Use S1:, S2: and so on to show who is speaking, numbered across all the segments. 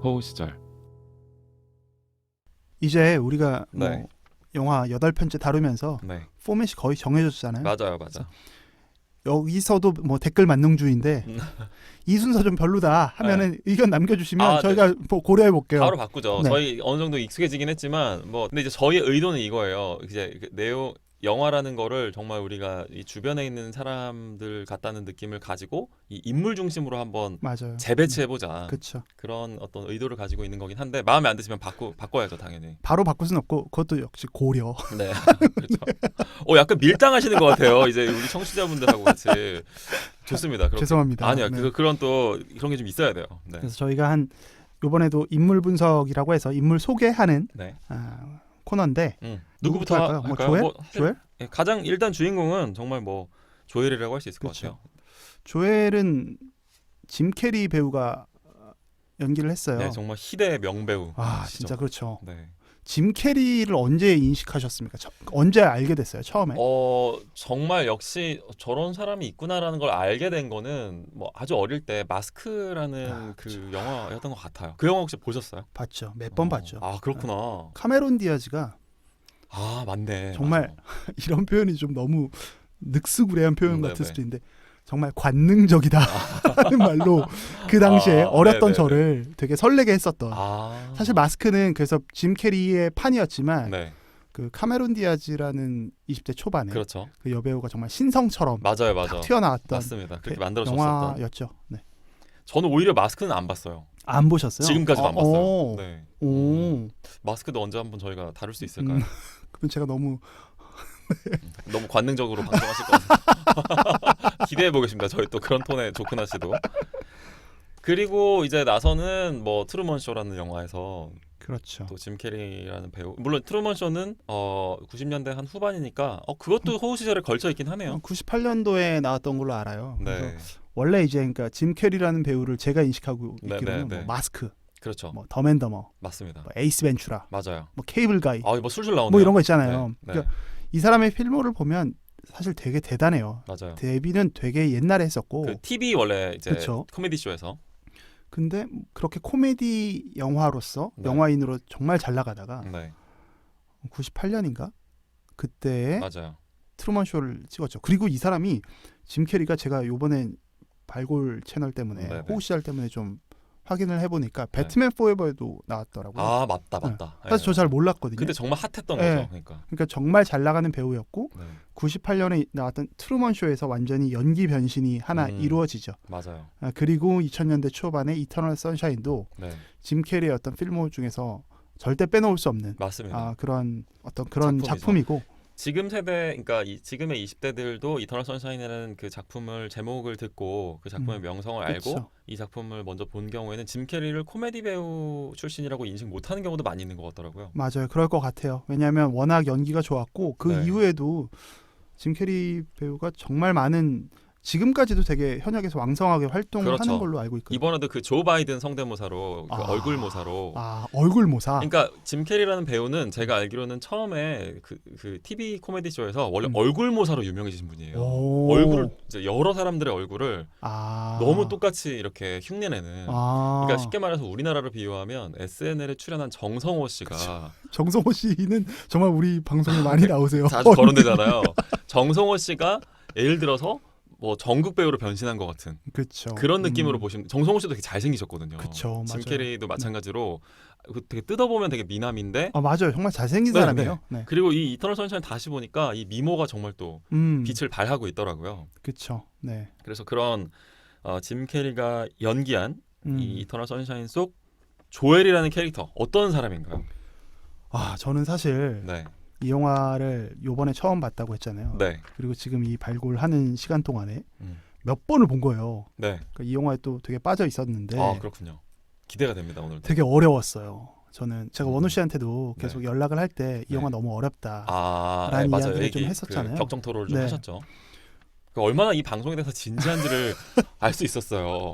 S1: 호우 시절.
S2: 이제 우리가
S1: 네.
S2: 뭐 영화 8편째 다루면서
S1: 네.
S2: 포맷이 거의 정해졌잖아요.
S1: 맞아.
S2: 여기서도 뭐 댓글 만능주의인데 이 순서 좀 별로다 하면은 의견 남겨주시면 저희가 뭐 고려해 볼게요.
S1: 바로 바꾸죠.
S2: 네.
S1: 저희 어느 정도 익숙해지긴 했지만 뭐 근데 이제 저희의 의도는 이거예요. 이제 그 내용 영화라는 거를 정말 우리가 이 주변에 있는 사람들 같다는 느낌을 가지고 이 인물 중심으로 한번
S2: 맞아요.
S1: 재배치해 보자.
S2: 그렇죠.
S1: 그런 어떤 의도를 가지고 있는 거긴 한데 마음에 안 드시면 바꿔야죠, 당연히.
S2: 바로 바꿀 수는 없고 그것도 역시 고려.
S1: 네. 그렇죠. 약간 밀당하시는 것 같아요. 이제 우리 청취자분들하고 같이. 좋습니다.
S2: 죄송합니다.
S1: 아니요.
S2: 네.
S1: 그런 또 그런 게 좀 있어야 돼요. 네.
S2: 그래서 저희가 한 이번에도 인물 분석이라고 해서 인물 소개하는
S1: 네.
S2: 코너인데
S1: 누구부터
S2: 할까요?
S1: 할까요?
S2: 조엘? 조엘?
S1: 예, 가장 일단 주인공은 정말 뭐 조엘이라고 할 수 있을 것
S2: 그렇죠.
S1: 같아요.
S2: 조엘은 짐 캐리 배우가 연기를 했어요.
S1: 네, 정말 희대의 명배우.
S2: 진짜 그렇죠.
S1: 네.
S2: 짐 캐리를 언제 인식하셨습니까? 언제 알게 됐어요? 처음에?
S1: 정말 역시 저런 사람이 있구나라는 걸 알게 된 거는 뭐 아주 어릴 때 마스크라는 그 영화였던 것 같아요. 그 영화 혹시 보셨어요?
S2: 봤죠. 몇 번 봤죠.
S1: 아, 그렇구나.
S2: 카메론 디아즈가
S1: 맞네.
S2: 정말
S1: 맞아.
S2: 이런 표현이 좀 너무 늑스구레한 표현 같을
S1: 네네.
S2: 수도 있는데 정말 관능적이다 하는 말로 그 당시에 어렸던
S1: 네네네.
S2: 저를 되게 설레게 했었던. 사실 마스크는 그래서 짐 캐리의 판이었지만
S1: 네.
S2: 그 카메론 디아즈라는 20대 초반에
S1: 그렇죠.
S2: 그 여배우가 정말 신성처럼
S1: 맞아요.
S2: 탁 튀어나왔던
S1: 맞습니다. 그렇게 만들어졌었던
S2: 영화였죠. 네.
S1: 저는 오히려 마스크는 안 봤어요.
S2: 안 보셨어요?
S1: 지금까지도 안 봤어요. 네.
S2: 오.
S1: 마스크도 언제 한번 저희가 다룰 수 있을까요?
S2: 그럼 제가 너무
S1: 관능적으로 방송하실 것 같아요. 기대해 보겠습니다. 저희 또 그런 톤의 조크나 씨도. 그리고 이제 나서는 뭐 트루먼 쇼라는 영화에서
S2: 그렇죠.
S1: 또 짐 캐리라는 배우. 물론 트루먼 쇼는 90년대 한 후반이니까 그것도 호우 시절에 걸쳐 있긴 하네요.
S2: 98년도에 나왔던 걸로 알아요.
S1: 네.
S2: 그래서 원래 이제 그러니까 짐 캐리라는 배우를 제가 인식하고 있기로는
S1: 네.
S2: 뭐 마스크,
S1: 그렇죠.
S2: 뭐 덤앤더머,
S1: 맞습니다.
S2: 뭐 에이스 벤츄라,
S1: 맞아요.
S2: 뭐 케이블 가이,
S1: 뭐 술술 나오네요.
S2: 뭐 이런 거 있잖아요.
S1: 네.
S2: 그러니까 이 사람의 필모를 보면 사실 되게 대단해요.
S1: 맞아요.
S2: 데뷔는 되게 옛날에 했었고
S1: 그 TV 원래 이제
S2: 그쵸.
S1: 코미디 쇼에서
S2: 근데 그렇게 코미디 영화로서 영화인으로 정말 잘 나가다가 98년인가 그때
S1: 맞아요.
S2: 트루먼 쇼를 찍었죠. 그리고 이 사람이 짐 캐리가 제가 요번에 발골 채널 때문에 호우 시절 때문에 좀 확인을 해보니까 배트맨 포에버에도 나왔더라고요.
S1: 맞다.
S2: 사실 저 잘 몰랐거든요.
S1: 근데 정말 핫했던 거죠.
S2: 그러니까 정말 잘 나가는 배우였고 98년에 나왔던 트루먼 쇼에서 완전히 연기 변신이 하나 이루어지죠.
S1: 맞아요.
S2: 그리고 2000년대 초반에 이터널 선샤인도 짐 캐리의 어떤 필모 중에서 절대 빼놓을 수 없는
S1: 맞습니다.
S2: 그런 작품이고
S1: 지금 세대, 그러니까 지금의 20대들도 이터널 선샤인이라는 그 작품을 제목을 듣고 그 작품의 명성을 알고 이 작품을 먼저 본 경우에는 짐 캐리를 코미디 배우 출신이라고 인식 못하는 경우도 많이 있는 것 같더라고요.
S2: 맞아요. 그럴 것 같아요. 왜냐하면 워낙 연기가 좋았고 그 이후에도 짐 캐리 배우가 정말 많은 지금까지도 되게 현역에서 왕성하게 활동을 하는 걸로 알고 있거든요.
S1: 이번에도 그 조 바이든 성대모사로 그 얼굴 모사로.
S2: 얼굴 모사.
S1: 그러니까 짐 캐리라는 배우는 제가 알기로는 처음에 그 TV 코미디 쇼에서 원래 얼굴 모사로 유명해진 분이에요. 얼굴을 이제 여러 사람들의 얼굴을 너무 똑같이 이렇게 흉내내는. 그러니까 쉽게 말해서 우리나라로 비유하면 SNL에 출연한 정성호 씨가
S2: 정성호 씨는 정말 우리 방송에 많이 나오세요.
S1: 자주 거론되잖아요. 정성호 씨가 예를 들어서 뭐 전국 배우로 변신한 것 같은 그런 느낌으로 보시면 정성호 씨도 되게 잘생기셨거든요. 짐 캐리도 마찬가지로 되게 뜯어보면 되게 미남인데
S2: 맞아요. 정말 잘생긴 사람이에요. 네.
S1: 그리고 이 이터널 선샤인 다시 보니까 이 미모가 정말 또 빛을 발하고 있더라고요.
S2: 그렇죠. 네.
S1: 그래서 그런 짐 캐리가 연기한 이 이터널 선샤인 속 조엘이라는 캐릭터 어떤 사람인가요?
S2: 저는 사실 이 영화를 요번에 처음 봤다고 했잖아요. 그리고 지금 이 발굴하는 시간 동안에 몇 번을 본 거예요. 그러니까 이 영화에 또 되게 빠져 있었는데
S1: 그렇군요. 기대가 됩니다. 오늘
S2: 되게 어려웠어요. 저는 제가 원우 씨한테도 계속 연락을 할 때 이 영화 너무 어렵다라는 이야기를 좀 했었잖아요.
S1: 격정 토론을 좀 하셨죠. 얼마나 이 방송에 대해서 진지한지를 알 수 있었어요.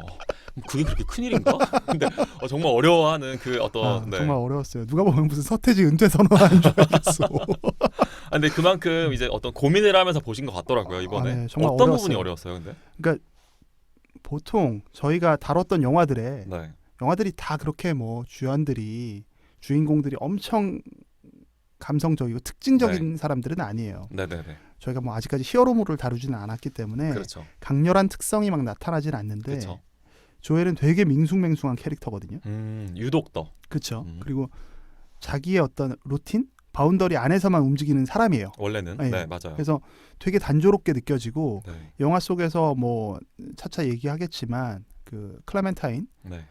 S1: 그게 그렇게 큰일인가? 근데 정말 어려워하는 그 어떤
S2: 정말 어려웠어요. 누가 보면 무슨 서태지 은퇴 선언하는 줄 알겠어.
S1: 근데 그만큼 이제 어떤 고민을 하면서 보신 것 같더라고요. 이번에
S2: 정말
S1: 어떤
S2: 어려웠어요.
S1: 부분이 어려웠어요? 근데
S2: 그러니까 보통 저희가 다뤘던 영화들에 영화들이 다 그렇게 뭐 주인공들이 엄청 감성적이고 특징적인
S1: 네.
S2: 사람들은 아니에요.
S1: 네네네.
S2: 저희가 뭐 아직까지 히어로물을 다루지는 않았기 때문에
S1: 그렇죠.
S2: 강렬한 특성이 막 나타나진 않는데
S1: 그렇죠.
S2: 조엘은 되게 밍숭맹숭한 캐릭터거든요.
S1: 유독 더.
S2: 그렇죠. 그리고 자기의 어떤 루틴, 바운더리 안에서만 움직이는 사람이에요.
S1: 원래는. 네, 맞아요.
S2: 그래서 되게 단조롭게 느껴지고
S1: 네.
S2: 영화 속에서 뭐 차차 얘기하겠지만 그 클레멘타인,
S1: 네.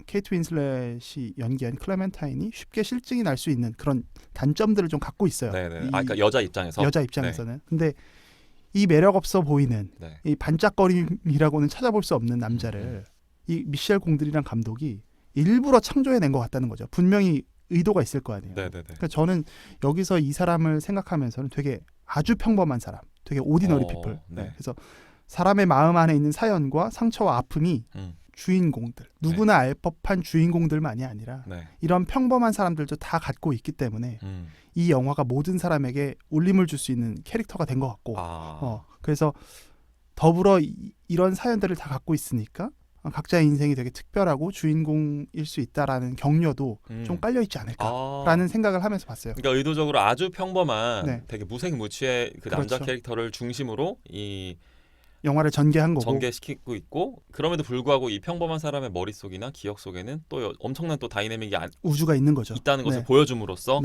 S2: 케이트 윈슬렛이 연기한 클레멘타인이 쉽게 실증이 날 수 있는 그런 단점들을 좀 갖고 있어요.
S1: 네네. 그러니까 여자 입장에서.
S2: 네. 근데 이 매력 없어 보이는
S1: 네.
S2: 이 반짝거림이라고는 찾아볼 수 없는 남자를 이 미셸 공들이란 감독이 일부러 창조해낸 것 같다는 거죠. 분명히 의도가 있을 거 아니에요.
S1: 네네네.
S2: 그러니까 저는 여기서 이 사람을 생각하면서는 되게 아주 평범한 사람, 되게 오디너리 피플.
S1: 네.
S2: 그래서 사람의 마음 안에 있는 사연과 상처와 아픔이 주인공들, 누구나 알 법한 주인공들만이 아니라 이런 평범한 사람들도 다 갖고 있기 때문에 이 영화가 모든 사람에게 울림을 줄 수 있는 캐릭터가 된 것 같고 그래서 더불어 이런 사연들을 다 갖고 있으니까 각자의 인생이 되게 특별하고 주인공일 수 있다라는 격려도 좀 깔려있지 않을까라는 생각을 하면서 봤어요.
S1: 그러니까 의도적으로 아주 평범한 되게 무색무취의 그 남자 그렇죠. 캐릭터를 중심으로 이
S2: 영화를 전개한 거고
S1: 전개시키고 있고 그럼에도 불구하고 이 평범한 사람의 머릿속이나 기억 속에는 또 엄청난 또 다이내믹이
S2: 우주가 있는 거죠.
S1: 있다는 것을 보여줌으로써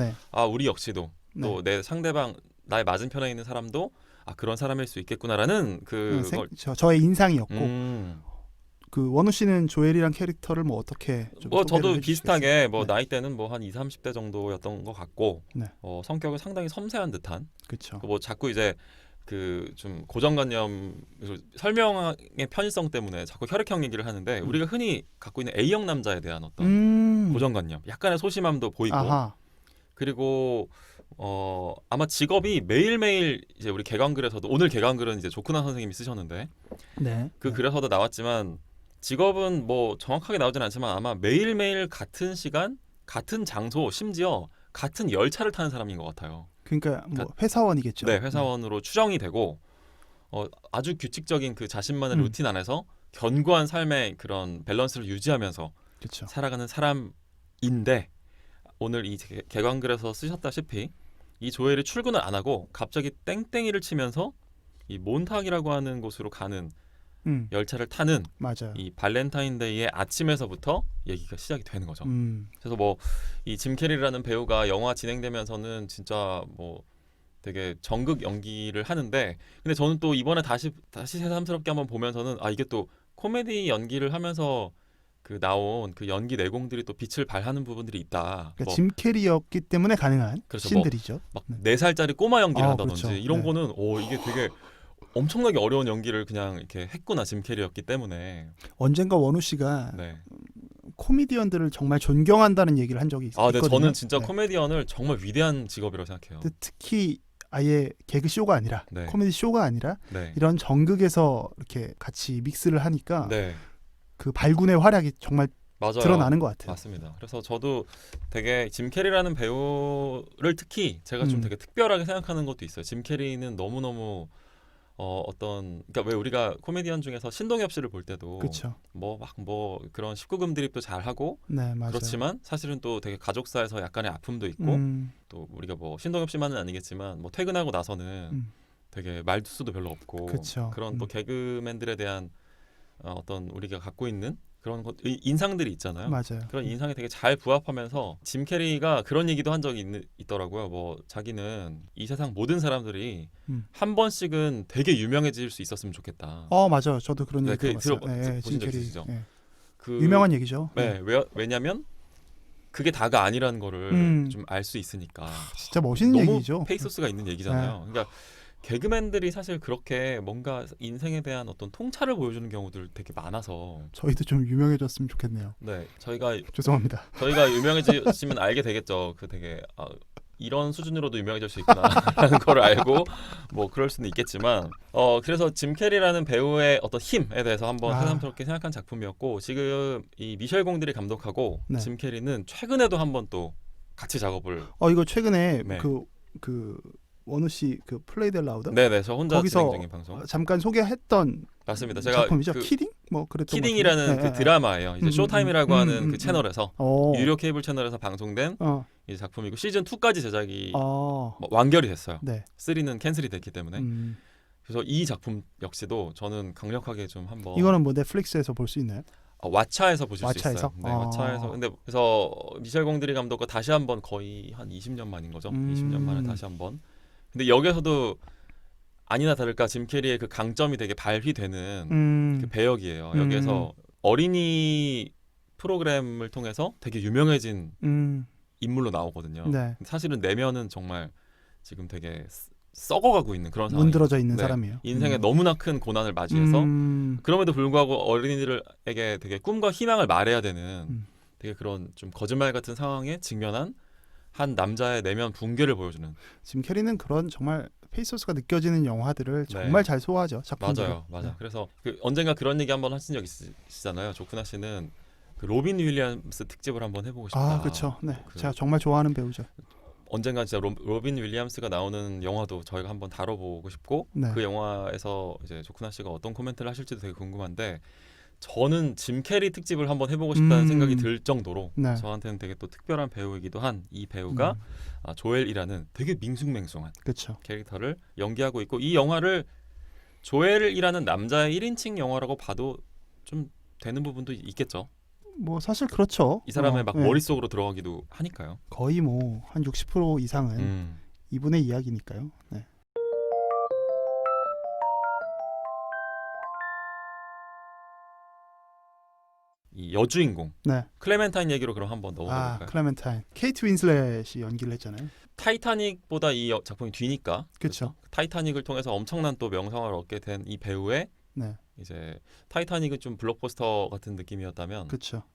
S1: 우리 역시도 또 내 상대방 나의 맞은편에 있는 사람도 그런 사람일 수 있겠구나라는
S2: 저의 인상이었고 그 원우 씨는 조엘이란 캐릭터를 뭐 어떻게 좀
S1: 저도 비슷하게 뭐 나이대는 뭐 한 20, 30대 정도였던 것 같고 성격은 상당히 섬세한 듯한
S2: 그렇죠.
S1: 뭐 자꾸 이제 그 좀 고정관념 설명의 편의성 때문에 자꾸 혈액형 얘기를 하는데 우리가 흔히 갖고 있는 A형 남자에 대한 어떤 고정관념, 약간의 소심함도 보이고 그리고 아마 직업이 매일매일 이제 우리 개관글에서도 오늘 개관글은 이제 조크나 선생님이 쓰셨는데 글에서도 나왔지만 직업은 뭐 정확하게 나오진 않지만 아마 매일매일 같은 시간, 같은 장소, 심지어 같은 열차를 타는 사람인 것 같아요.
S2: 그러니까 뭐 회사원이겠죠.
S1: 네, 회사원으로 추정이 되고 아주 규칙적인 그 자신만의 루틴 안에서 견고한 삶의 그런 밸런스를 유지하면서
S2: 그쵸.
S1: 살아가는 사람인데 오늘 이 개관글에서 쓰셨다시피 이 조엘이 출근을 안 하고 갑자기 땡땡이를 치면서 이 몬탁이라고 하는 곳으로 가는 열차를 타는
S2: 맞아요.
S1: 이 발렌타인데이의 아침에서부터 얘기가 시작이 되는 거죠. 그래서 뭐 이 짐 캐리라는 배우가 영화 진행되면서는 진짜 뭐 되게 정극 연기를 하는데 근데 저는 또 이번에 다시 새삼스럽게 한번 보면서는 이게 또 코미디 연기를 하면서 그 나온 그 연기 내공들이 또 빛을 발하는 부분들이 있다.
S2: 그러니까 짐 캐리였기 때문에 가능한
S1: 그렇죠.
S2: 씬들이죠.
S1: 막 4살짜리 꼬마 연기를 한다든지
S2: 그렇죠.
S1: 이런 거는 이게 되게 엄청나게 어려운 연기를 그냥 이렇게 했구나 짐 캐리였기 때문에
S2: 언젠가 원우 씨가 코미디언들을 정말 존경한다는 얘기를 한 적이 있거든요.
S1: 네, 저는 진짜 코미디언을 정말 위대한 직업이라고 생각해요.
S2: 특히 아예 개그 쇼가 아니라 코미디 쇼가 아니라 이런 정극에서 이렇게 같이 믹스를 하니까 그 발군의 활약이 정말
S1: 맞아요.
S2: 드러나는 것 같아요.
S1: 맞습니다. 그래서 저도 되게 짐 캐리라는 배우를 특히 제가 좀 되게 특별하게 생각하는 것도 있어요. 짐 캐리는 너무너무 그러니까 왜 우리가 코미디언 중에서 신동엽 씨를 볼 때도 뭐 그런 19금 드립도 잘 하고 그렇지만 사실은 또 되게 가족사에서 약간의 아픔도 있고 또 우리가 뭐 신동엽 씨만은 아니겠지만 뭐 퇴근하고 나서는 되게 말수도 별로 없고 그런 또 개그맨들에 대한 어떤 우리가 갖고 있는 그런 인상들이 있잖아요.
S2: 맞아요.
S1: 그런 인상에 되게 잘 부합하면서 짐 캐리가 그런 얘기도 한 적이 있더라고요. 뭐 자기는 이 세상 모든 사람들이 한 번씩은 되게 유명해질 수 있었으면 좋겠다.
S2: 맞아요. 저도 그런 얘기 들어봤어요.
S1: 보신 적 있으시죠?
S2: 유명한 얘기죠.
S1: 왜냐면 그게 다가 아니라는 거를 좀 알 수 있으니까.
S2: 진짜 멋있는
S1: 너무
S2: 얘기죠.
S1: 페이소스가 있는 얘기잖아요. 그러니까 개그맨들이 사실 그렇게 뭔가 인생에 대한 어떤 통찰을 보여주는 경우들 되게 많아서
S2: 저희도 좀 유명해졌으면 좋겠네요.
S1: 네, 저희가
S2: 죄송합니다.
S1: 저희가 유명해지면 알게 되겠죠. 그 되게 이런 수준으로도 유명해질 수 있구나라는 걸 알고 뭐 그럴 수는 있겠지만 그래서 짐 캐리라는 배우의 어떤 힘에 대해서 한번 새삼스럽게 생각한 작품이었고 지금 이 미셸 공들이 감독하고 짐 캐리는 최근에도 한번 또 같이 작업을
S2: 이거 최근에 그 원우 씨 그 플레이 델 라우더?
S1: 네네, 저 혼자 진행 중인 방송.
S2: 잠깐 소개했던
S1: 맞습니다. 제가
S2: 작품이죠. 키딩? 뭐 그랬던
S1: 키딩이라는 그 드라마예요. 이제 쇼타임이라고 하는 그 채널에서 유료 케이블 채널에서 방송된 이 작품이고 시즌 2까지 제작이 뭐 완결이 됐어요. 네. 3는 캔슬이 됐기 때문에. 그래서 이 작품 역시도 저는 강력하게 좀 한번.
S2: 이거는 뭐 넷플릭스에서 볼 수 있나요?
S1: 왓챠에서 보실
S2: 왓챠에서?
S1: 수 있어요. 네, 왓챠에서. 근데 그래서 미셸 공드리 감독과 다시 한번 거의 한 20년 만인 거죠. 20년 만에 다시 한번. 근데 여기서도 아니나 다를까 짐 캐리의 그 강점이 되게 발휘되는 그 배역이에요. 여기에서 어린이 프로그램을 통해서 되게 유명해진 인물로 나오거든요. 네. 사실은 내면은 정말 지금 되게 썩어가고 있는 그런 상황.
S2: 문드러져 있는 사람이에요.
S1: 인생에 너무나 큰 고난을 맞이해서 그럼에도 불구하고 어린이들에게 되게 꿈과 희망을 말해야 되는 되게 그런 좀 거짓말 같은 상황에 직면한 한 남자의 내면 붕괴를 보여주는.
S2: 짐 캐리는 그런 정말 페이소스가 느껴지는 영화들을 정말 잘 소화하죠. 작품들을.
S1: 맞아요. 네. 그래서 언젠가 그런 얘기 한번 하신 적 있으시잖아요. 조쿠나 씨는 그 로빈 윌리엄스 특집을 한번 해보고 싶다.
S2: 그렇죠. 네, 제가 정말 좋아하는 배우죠.
S1: 언젠가 진짜 로빈 윌리엄스가 나오는 영화도 저희가 한번 다뤄보고 싶고 그 영화에서 이제 조쿠나 씨가 어떤 코멘트를 하실지도 되게 궁금한데 저는 짐 캐리 특집을 한번 해보고 싶다는 생각이 들 정도로 저한테는 되게 또 특별한 배우이기도 한 이 배우가 조엘이라는 되게 밍숭맹숭한 캐릭터를 연기하고 있고 이 영화를 조엘이라는 남자의 1인칭 영화라고 봐도 좀 되는 부분도 있겠죠.
S2: 뭐 사실 그렇죠.
S1: 이 사람의 막 머릿속으로 들어가기도 하니까요.
S2: 거의 뭐 한 60% 이상은 이분의 이야기니까요. 네.
S1: 이 여주인공 클레멘타인 얘기로 그럼 한번 넣어볼까요?
S2: 클레멘타인. 케이트 윈슬렛이 연기를 했잖아요.
S1: 타이타닉보다 이 작품이 뒤니까.
S2: 그렇죠.
S1: 타이타닉을 통해서 엄청난 또 명성을 얻게 된 이 배우의 이제 타이타닉은 좀 블록버스터 같은 느낌이었다면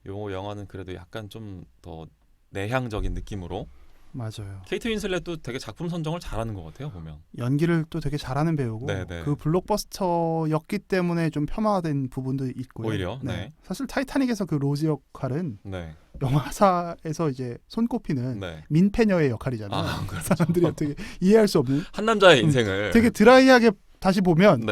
S1: 요 영화는 그래도 약간 좀 더 내향적인 느낌으로.
S2: 맞아요.
S1: 케이트 윈슬렛도 되게 작품 선정을 잘하는 것 같아요. 보면
S2: 연기를 또 되게 잘하는 배우고 그 블록버스터였기 때문에 좀 폄하된 부분도 있고요.
S1: 오히려
S2: 사실 타이타닉에서 그 로즈 역할은 영화사에서 이제 손꼽히는 민폐녀의 역할이잖아요.
S1: 그렇죠.
S2: 사람들이 어떻게 이해할 수 없는
S1: 한 남자의 인생을
S2: 되게 드라이하게 다시 보면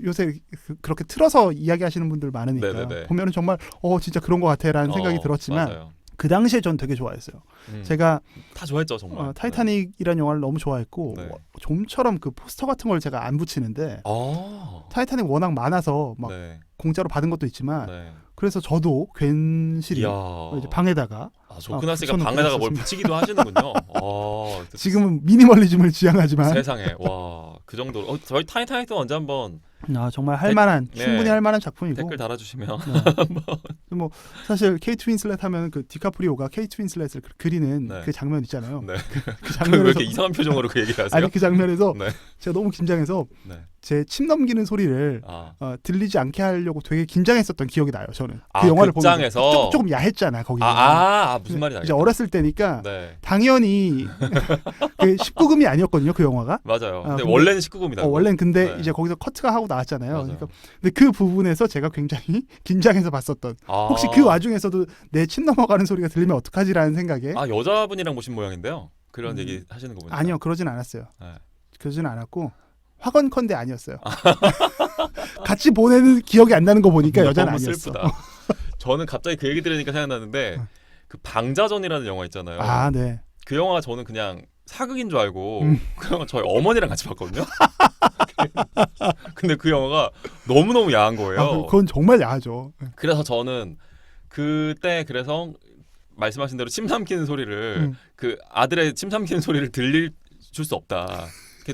S2: 요새 그렇게 틀어서 이야기하시는 분들 많으니까 보면은 정말 진짜 그런 것 같아라는 생각이 들었지만
S1: 맞아요.
S2: 그 당시에 전 되게 좋아했어요. 제가
S1: 다 좋아했죠 정말.
S2: 타이타닉이라는 영화를 너무 좋아했고 좀처럼 그 포스터 같은 걸 제가 안 붙이는데 타이타닉 워낙 많아서 막 공짜로 받은 것도 있지만 그래서 저도 괜시리 이제 방에다가
S1: 조쿠나 씨가 방에다가 뭘 붙이기도 하시는군요.
S2: 지금은 미니멀리즘을 지향하지만
S1: 세상에 그 정도로 저희 타이타닉도 언제 한번
S2: 정말 할만한 충분히 할만한 작품이고
S1: 댓글 달아주시면
S2: 뭐 사실 케이트 윈슬렛 하면 그 디카프리오가 케이트 윈슬렛을 그리는 그 장면 있잖아요.
S1: 그 장면에서 왜 이렇게 이상한 표정으로 그 얘기를 하세요?
S2: 아니 그 장면에서 제가 너무 긴장해서 제 침 넘기는 소리를 들리지 않게 하려고 되게 긴장했었던 기억이 나요. 저는 그 영화를 보면서 조금 야했잖아 거기.
S1: 무슨 말인지 알겠다.
S2: 이제 어렸을 때니까 당연히 그 19금이 아니었거든요 그 영화가.
S1: 맞아요. 근데 원래는 19금이다.
S2: 원래는 근데 이제 거기서 커트가 하고 나왔잖아요. 그러니까 근데 그 부분에서 제가 굉장히 긴장해서 봤었던. 혹시 그 와중에서도 내 침 넘어가는 소리가 들리면 어떡하지라는 생각에.
S1: 여자분이랑 보신 모양인데요. 그런 얘기 하시는 거 보니까.
S2: 아니요, 그러진 않았어요. 그러지는 않았고 확언컨대 아니었어요. 같이 보내는 기억이 안 나는 거 보니까 여자는 아니었어.
S1: 슬프다. 저는 갑자기 그 얘기 들으니까 생각나는데 그 방자전이라는 영화 있잖아요. 그 영화가 저는 그냥 사극인 줄 알고 그 영화 저희 어머니랑 같이 봤거든요. 근데 그 영화가 너무너무 야한 거예요.
S2: 그건 정말 야하죠.
S1: 그래서 저는 그때 그래서 말씀하신 대로 침 삼키는 소리를 그 아들의 침 삼키는 소리를 줄 수 없다.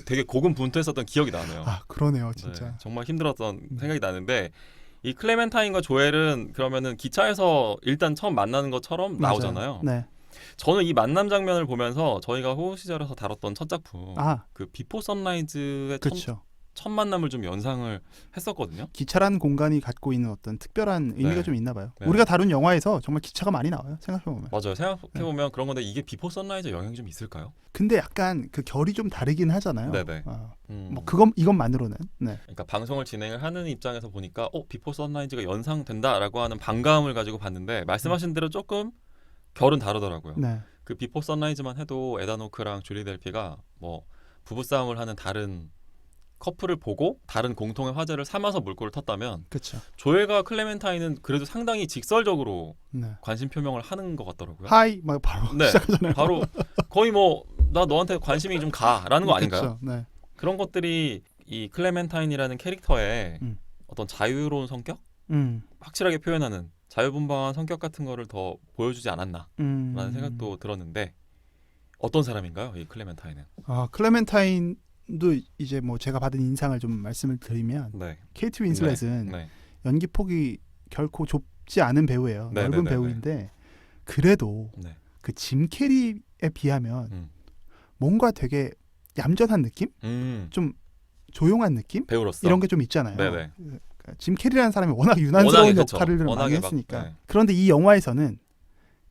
S1: 되게 고군분투했었던 기억이 나네요.
S2: 그러네요, 진짜.
S1: 정말 힘들었던 생각이 나는데 이 클레멘타인과 조엘은 그러면은 기차에서 일단 처음 만나는 것처럼 나오잖아요. 저는 이 만남 장면을 보면서 저희가 호우 시절에서 다뤘던 첫 작품 그 비포 선라이즈의 첫 만남을 좀 연상을 했었거든요.
S2: 기차라는 공간이 갖고 있는 어떤 특별한 의미가 좀 있나 봐요. 우리가 다룬 영화에서 정말 기차가 많이 나와요. 생각해보면.
S1: 맞아요. 생각해보면 그런 건데 이게 비포 선라이즈 영향이 좀 있을까요?
S2: 근데 약간 그 결이 좀 다르긴 하잖아요. 뭐 이것만으로는.
S1: 그러니까 방송을 진행을 하는 입장에서 보니까 비포 선라이즈가 연상된다라고 하는 반가움을 가지고 봤는데 말씀하신 대로 조금 결은 다르더라고요. 그 비포 선라이즈만 해도 에단 호크랑 줄리 델피가 뭐 부부싸움을 하는 다른 커플을 보고 다른 공통의 화제를 삼아서 물꼬를 텄다면
S2: 그쵸.
S1: 조엘과 클레멘타인은 그래도 상당히 직설적으로 관심 표명을 하는 것 같더라고요.
S2: 하이 막 바로 시작하잖아요.
S1: 바로 거의 뭐 나 너한테 관심이 좀 가라는 거 아닌가요?
S2: 네.
S1: 그런 것들이 이 클레멘타인이라는 캐릭터의 어떤 자유로운 성격? 확실하게 표현하는 자유분방한 성격 같은 거를 더 보여주지 않았나라는 생각도 들었는데 어떤 사람인가요, 이 클레멘타인은?
S2: 클레멘타인도 이제 뭐 제가 받은 인상을 좀 말씀을 드리면 케이트 윈슬렛은 연기 폭이 결코 좁지 않은 배우예요. 넓은 배우인데 그래도 그 짐 캐리에 비하면 뭔가 되게 얌전한 느낌? 좀 조용한 느낌?
S1: 배우로서
S2: 이런 게 좀 있잖아요. 짐 캐리라는 사람이 워낙 유난스러운 역할을 많이 했으니까. 그런데 이 영화에서는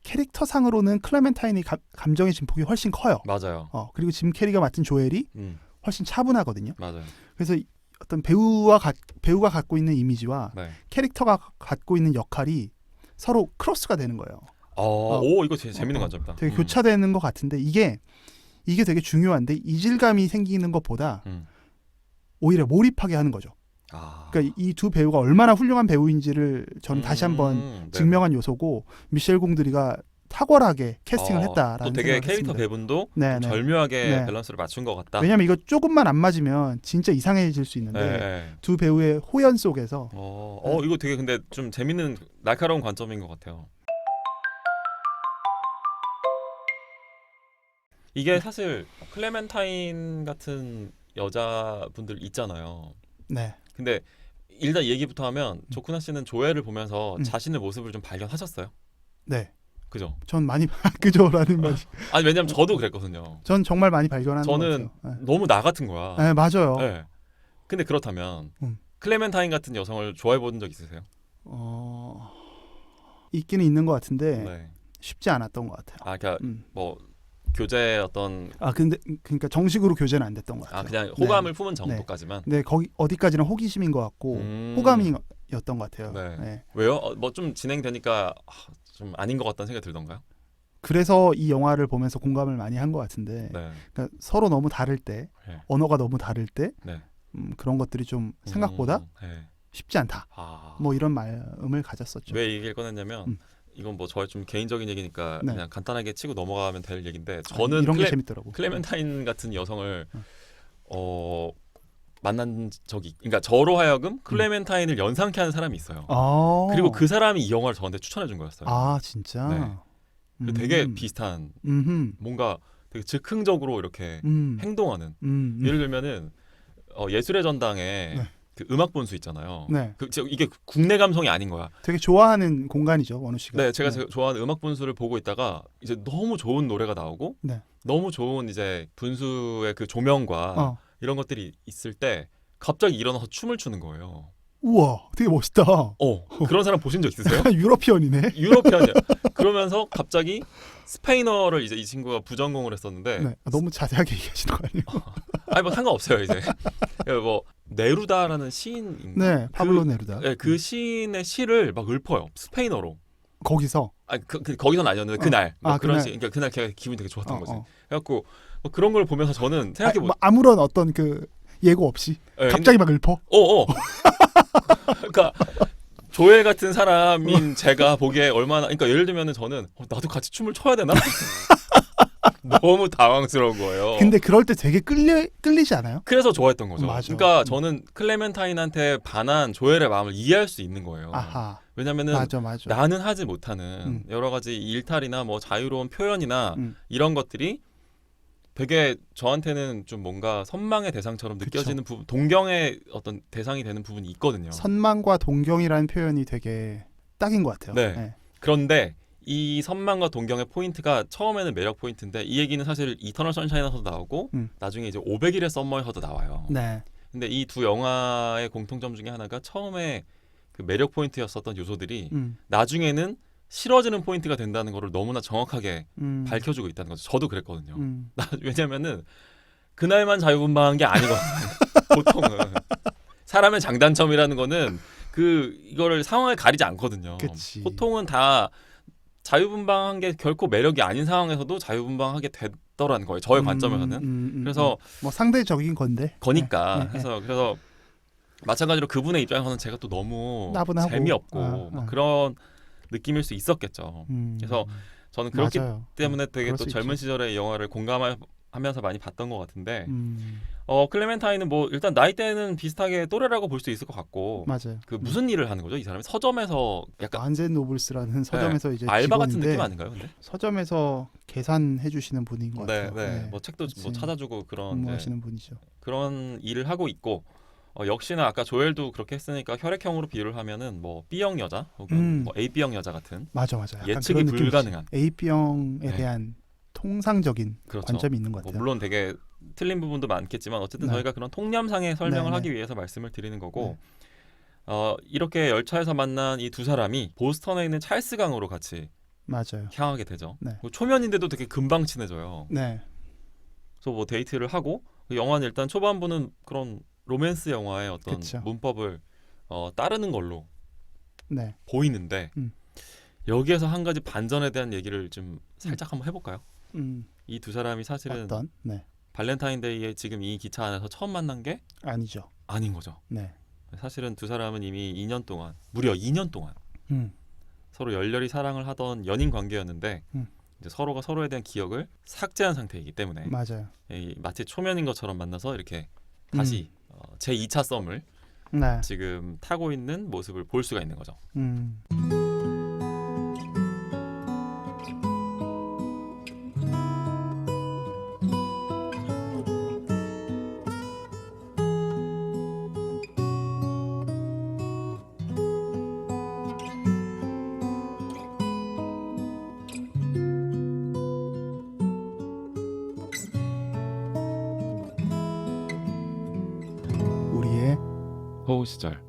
S2: 캐릭터상으로는 클레멘타인이 감정의 진폭이 훨씬 커요.
S1: 맞아요.
S2: 그리고 짐 캐리가 맡은 조엘이 훨씬 차분하거든요.
S1: 맞아요.
S2: 그래서 어떤 배우가 갖고 있는 이미지와 캐릭터가 갖고 있는 역할이 서로 크로스가 되는 거예요.
S1: 오, 이거 재밌는 관점이다.
S2: 되게 교차되는 것 같은데 이게 되게 이질감이 생기는 것보다 오히려 몰입하게 하는 거죠. 그러니까 이 두 배우가 얼마나 훌륭한 배우인지를 저는 다시 한번 증명한 요소고 미셸 공드리가 탁월하게 캐스팅을 했다라는
S1: 또 되게 캐릭터 배분도 절묘하게 밸런스를 맞춘 것 같다.
S2: 왜냐하면 이거 조금만 안 맞으면 진짜 이상해질 수 있는데 두 배우의 호연 속에서
S1: 이거 되게 근데 좀 재밌는 날카로운 관점인 것 같아요. 이게 사실 클레멘타인 같은 여자분들 있잖아요. 근데 일단 얘기부터 하면 조쿠나 씨는 조엘을 보면서 자신의 모습을 좀 발견하셨어요?
S2: 네.
S1: 그죠?
S2: 전 많이 그죠라는 말.
S1: 아니 왜냐면 저도 그랬거든요.
S2: 전 정말 많이 발견하는 것
S1: 저는 너무 나 같은 거야.
S2: 네, 맞아요.
S1: 근데 그렇다면 클레멘타인 같은 여성을 좋아해 본 적 있으세요?
S2: 있기는 있는 것 같은데 쉽지 않았던 것 같아요.
S1: 그러니까 뭐 교제 어떤
S2: 근데 그러니까 정식으로 교제는 안 됐던 것 같아요.
S1: 그냥 호감을 품은 정도까지만.
S2: 네, 거기 어디까지나 호기심인 것 같고 호감이었던 것 같아요.
S1: 왜요? 뭐 좀 진행되니까 좀 아닌 것 같다는 생각이 들던가요?
S2: 그래서 이 영화를 보면서 공감을 많이 한 것 같은데 그러니까 서로 너무 다를 때 언어가 너무 다를 때 그런 것들이 좀 생각보다 쉽지 않다. 뭐 이런 마음을 가졌었죠.
S1: 왜 이 얘기를 꺼냈냐면 이건 뭐 저의 좀 개인적인 얘기니까 그냥 간단하게 치고 넘어가면 될 얘기인데 저는
S2: 이런 게 재밌더라고.
S1: 클레멘타인 같은 여성을 만난 적이, 그러니까 저로 하여금 클레멘타인을 연상케 하는 사람이 있어요. 그리고 그 사람이 이 영화를 저한테 추천해 준 거였어요.
S2: 진짜?
S1: 되게 비슷한 뭔가 되게 즉흥적으로 이렇게 행동하는 예를 들면은 예술의 전당에 그 음악 본수 있잖아요. 이게 국내 감성이 아닌 거야.
S2: 되게 좋아하는 공간이죠, 원우 씨가.
S1: 제가 좋아하는 음악 분수를 보고 있다가 이제 너무 좋은 노래가 나오고 너무 좋은 이제 분수의 그 조명과 이런 것들이 있을 때 갑자기 일어나서 춤을 추는 거예요.
S2: 우와, 되게 멋있다.
S1: 그런 사람 보신 적 있으세요?
S2: 유러피언이네.
S1: 유러피언이야. 그러면서 갑자기 스페인어를 이제 이 친구가 부전공을 했었는데
S2: 너무 자세하게 얘기하시는 거 아니에요?
S1: 뭐 상관없어요 이제. 뭐 네루다라는 시인,
S2: 파블로 네루다.
S1: 그 시인의 시를 막 읊어요 스페인어로.
S2: 거기서?
S1: 거기서는 아니었는데 그날 그런 시, 그러니까 그날 걔가 기분이 되게 좋았던 거지. 그래갖고 뭐 그런 걸 보면서 저는 생각해보.
S2: 아무런 어떤 그 예고 없이 갑자기 막 읊어.
S1: 그러니까 조엘 같은 사람인 제가 보기에 얼마나, 그러니까 예를 들면은 저는 나도 같이 춤을 춰야 되나? 너무 당황스러운 거예요.
S2: 근데 그럴 때 되게 끌리지 않아요?
S1: 그래서 좋아했던 거죠.
S2: 맞아.
S1: 그러니까 저는 클레멘타인한테 반한 조엘의 마음을 이해할 수 있는 거예요. 왜냐면은
S2: 맞아.
S1: 나는 하지 못하는 여러 가지 일탈이나 뭐 자유로운 표현이나 이런 것들이 되게 저한테는 좀 뭔가 선망의 대상처럼 느껴지는 부분, 동경의 어떤 대상이 되는 부분이 있거든요.
S2: 선망과 동경이라는 표현이 되게 딱인 것 같아요.
S1: 그런데 이 선망과 동경의 포인트가 처음에는 매력 포인트인데 이 얘기는 사실 이터널 선샤인에서도 나오고 나중에 이제 500일의 썸머에서도 나와요. 근데 이 두 영화의 공통점 중에 하나가 처음에 그 매력 포인트였었던 요소들이 나중에는 싫어지는 포인트가 된다는 거를 너무나 정확하게 밝혀주고 있다는 거죠. 저도 그랬거든요. 왜냐면은 그날만 자유분방한 게 아니거든요. 보통은 사람의 장단점이라는 거는 이거를 상황을 가리지 않거든요. 보통은 다 자유분방한 게 결코 매력이 아닌 상황에서도 자유분방하게 같더라는 거예요. 저의 관점에서는. 그래서
S2: 뭐 상대적인 건데.
S1: 거니까. 그래서 마찬가지로 그분의 입장에서는 제가 또 너무
S2: 나분하고.
S1: 재미없고 막 그런 느낌일 수 있었겠죠. 그래서 저는 그렇기 때문에 되게 또 젊은 시절에 이 영화를 공감하면서 많이 봤던 것 같은데 클레멘타인은 뭐 일단 나이대는 비슷하게 또래라고 볼 수 있을 것 같고
S2: 맞아요.
S1: 그 무슨 일을 하는 거죠? 이 사람이 서점에서 약간
S2: 안젠 노블스라는 서점에서 이제
S1: 알바 같은 느낌 아닌가요? 근데
S2: 서점에서 계산해 주시는 분인 것 같아요.
S1: 뭐 책도 뭐 찾아주고 그런
S2: 하시는 분이죠.
S1: 그런 일을 하고 있고 역시나 아까 조엘도 그렇게 했으니까 혈액형으로 비유를 하면은 뭐 B형 여자 혹은 뭐 AB형 여자 같은
S2: 맞아.
S1: 예측이 불가능한
S2: AB형에 대한 통상적인 관점이 있는 것 같아요.
S1: 물론 되게 틀린 부분도 많겠지만 어쨌든 저희가 그런 통념상의 설명을 하기 위해서 말씀을 드리는 거고 이렇게 열차에서 만난 이 두 사람이 보스턴에 있는 찰스강으로 같이 향하게 되죠. 초면인데도 되게 금방 친해져요. 그래서 뭐 데이트를 하고 영화는 일단 초반부는 그런 로맨스 영화의 어떤 문법을 따르는 걸로 보이는데 여기에서 한 가지 반전에 대한 얘기를 좀 살짝 한번 해볼까요? 이 두 사람이 사실은 발렌타인데이에 지금 이 기차 안에서 처음 만난 게
S2: 아니죠.
S1: 아닌 거죠. 사실은 두 사람은 이미 2년 동안 무려 2년 동안 서로 열렬히 사랑을 하던 연인 관계였는데 이제 서로가 서로에 대한 기억을 삭제한 상태이기 때문에 마치 초면인 것처럼 만나서 이렇게 다시 제 2차 썸을 지금 타고 있는 모습을 볼 수가 있는 거죠. 호우 시절